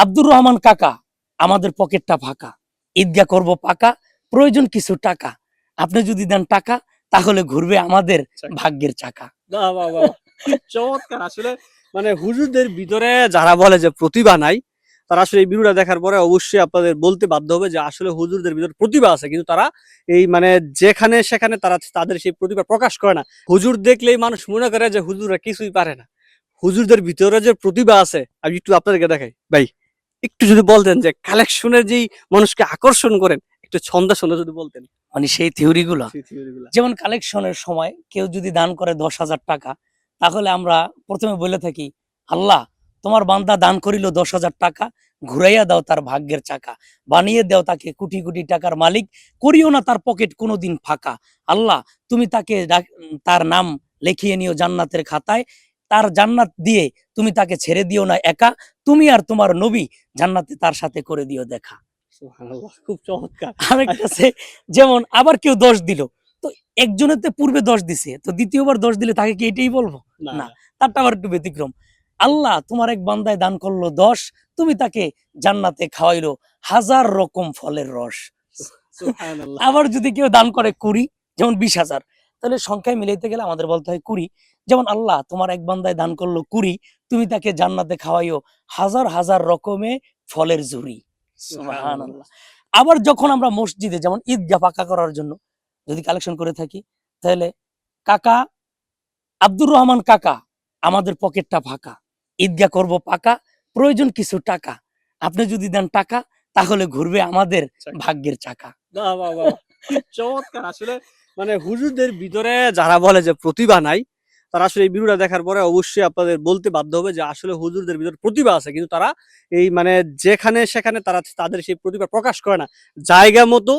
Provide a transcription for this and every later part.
আব্দুর রহমান কাকা, আমাদের পকেটটা ফাঁকা, ঈদগাহ করব পাকা, প্রয়োজন কিছু টাকা, আপনি যদি দেন টাকা তাহলে ঘুরবে আমাদের ভাগ্যের চাকা। বাহ বাহ বাহ, কি চমৎকার। আসলে মানে হুজুরদের ভিতরে যারা বলে যে প্রতিভা নাই, তারা আসলে এই ভিডিওটা দেখার পরে অবশ্যই আপনাদের বলতে বাধ্য হবে যে আসলে হুজুরদের ভিতরে প্রতিভা আছে, কিন্তু তারা এই মানে যেখানে সেখানে তারা তাদের সেই প্রতিভা প্রকাশ করে না। হুজুর দেখলেই মানুষ মনে করে যে হুজুররা কিছুই পারে না। হুজুরদের ভিতরে যে প্রতিভা আছে, আমি একটু আপনাদেরকে দেখাই ভাই। একটু যদি বলতেন যে কালেকশনের যেই মানুষকে আকর্ষণ করেন, একটু ছন্দে ছন্দে যদি বলতেন মানে সেই থিওরি গুলো, সেই থিওরিগুলা। যেমন কালেকশনের সময় কেউ যদি দান করে 10,000 টাকা, তাহলে আমরা প্রথমে বলে থাকি, আল্লাহ তোমার বান্দা দান করিল 10,000 টাকা, ঘুরাইয়া দাও তার ভাগ্যের চাকা, বানিয়ে দাও তাকে কোটি কোটি টাকার মালিক, করিও না তার পকেট কোনোদিন ফাঁকা। আল্লাহ তুমি তাকে তার নাম লিখিয়ে নিও জান্নাতের খাতায়, তার জান্নাত দিয়ে তুমি তাকে ছেড়ে দিও না একা, তুমি আর তোমার নবী জান্নাতে তার সাথে করে দিও দেখা। সুবহানাল্লাহ, খুব চমৎকার। আরেকটা আছে, যেমন আবার কেউ 10 দিল, তো একজনের তো পূর্বে 10 দিছে, তো দ্বিতীয়বার 10 দিলে তাকে কি এটাই বলবো? না না, না, তারটা আবার একটু ব্যতিক্রম। আল্লাহ তোমার এক বান্দায় দান করলো 10, তুমি তাকে জান্নাতে খাওয়াইলো 1000 রকম ফলের রস। সুবহানাল্লাহ। আবার যদি কেউ দান করে 20, যেমন 20,000, তাহলে সংখ্যায় মিলাইতে গেলে আমাদের বলতে হয় 20। যেমন আল্লাহ তোমার এক বান্দায় দান করলো 20, তুমি তাকে জান্নাতে খাওয়াইও হাজার হাজার রকমে ফলের ঝুরি। সুবহানাল্লাহ। সুবহানাল্লাহ। আবার যখন আমরা মসজিদে যেমন ঈদগাহ পাকা করার জন্য যদি কালেকশন করে থাকি, তাহলে কাকা, আব্দুর রহমান কাকা, আমাদের পকেটটা ফাঁকা, ঈদগাহ করব পাকা, প্রয়োজন কিছু টাকা, আপনি যদি দেন টাকা তাহলে ঘুরবে আমাদের ভাগ্যের চাকা। বাহ বাহ বাহ, কি চমৎকার। আসলে মানে হুজুরদের ভিতরে যারা বলে যে প্রতিভা নাই, তারা আসলে এই ভিডিওটা দেখার পরে অবশ্যই আপনাদের বলতে বাধ্য হবে যে আসলে হুজুরদের ভিতরে প্রতিভা আছে, কিন্তু তারা এই মানে যেখানে সেখানে তারা তাদের সেই প্রতিভা প্রকাশ করে না। জায়গা মতো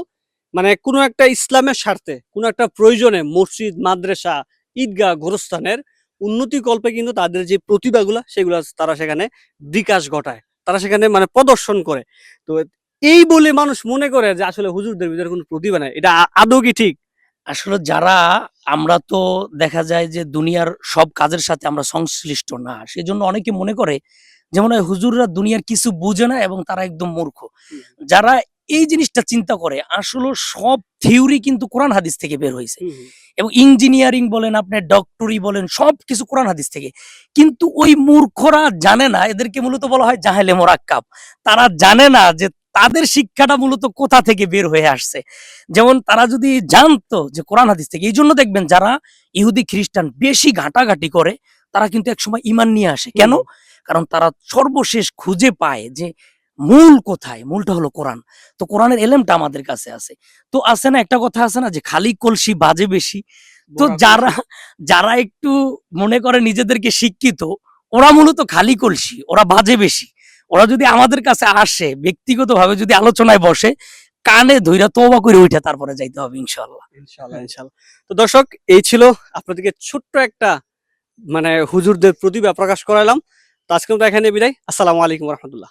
মানে কোনো একটা ইসলামের স্বার্থে, কোনো একটা প্রয়োজনে মসজিদ, মাদ্রাসা, ঈদগাহ, গোরস্থানের উন্নতি কল্পে কিন্তু তাদের যে প্রতিভাগুলা সেগুলা তারা সেখানে বিকাশ ঘটায়, তারা সেখানে মানে প্রদর্শন করে। তো এই বলে মানুষ মনে করে যে আসলে হুজুরদের ভিতরে কোনো প্রতিভা নাই। এটা আদৌ কি ঠিক? আসলে যারা, আমরা তো দেখা যায় যে দুনিয়ার সব কাজের সাথে আমরা সংশ্লিষ্ট না, সেজন্য অনেকে মনে করে যে মনে হয় হুজুররা দুনিয়ার কিছু বুঝে না এবং তারা একদম মূর্খ। হুম, যারা এই জিনিসটা চিন্তা করে, আসলে সব থিওরি কিন্তু কোরআন হাদিস থেকে বের হয়েছে, হুম, হুম। এবং ইঞ্জিনিয়ারিং বলেন, আপনার ডক্টরি বলেন, সবকিছু কোরআন হাদিস থেকে। কিন্তু ওই মূর্খরা জানে না, এদেরকে মূলত বলা হয় জাহেলে মোরাক্কাব। তারা জানে না যে তাদের শিক্ষাটা মূলত কোথা থেকে বের হয়ে আসছে। যেমন তারা যদি জানতো যে কোরআন হাদিস থেকে, এই জন্য দেখবেন যারা ইহুদি খ্রিস্টান বেশি ঘাটাঘাটি করে, তারা কিন্তু একসময় ঈমান নিয়ে আসে। কেন? হুম, কারণ তারা সর্বশেষ খুঁজে পায় যে মূল কোথায়, মূলটা হলো কোরআন। তো কোরআনের এলেমটা আমাদের কাছে আছে। তো আছে না, একটা কথা আছে না যে খালি কলসি বাজে বেশি। তো বড়া যারা কলসি। যারা একটু মনে করে নিজেদেরকে শিক্ষিত, ওরা মূলত খালি কলসি, ওরা বাজে বেশি। ওরা যদি আমাদের কাছে আসে, ব্যক্তিগতভাবে যদি আলোচনায় বসে, কানে ধইরা তওবা করে উইঠা তারপরে যাইতে হবে ইনশাআল্লাহ। ইনশাআল্লাহ, ইনশাআল্লাহ। তো দর্শক, এই ছিল আপনাদেরকে ছোট্ট একটা মানে হুজুরদের প্রতিভা প্রকাশ করাইলাম। তো আজকের মতো এখানে বিদায়। আসসালামু আলাইকুম ওয়া রাহমাতুল্লাহ।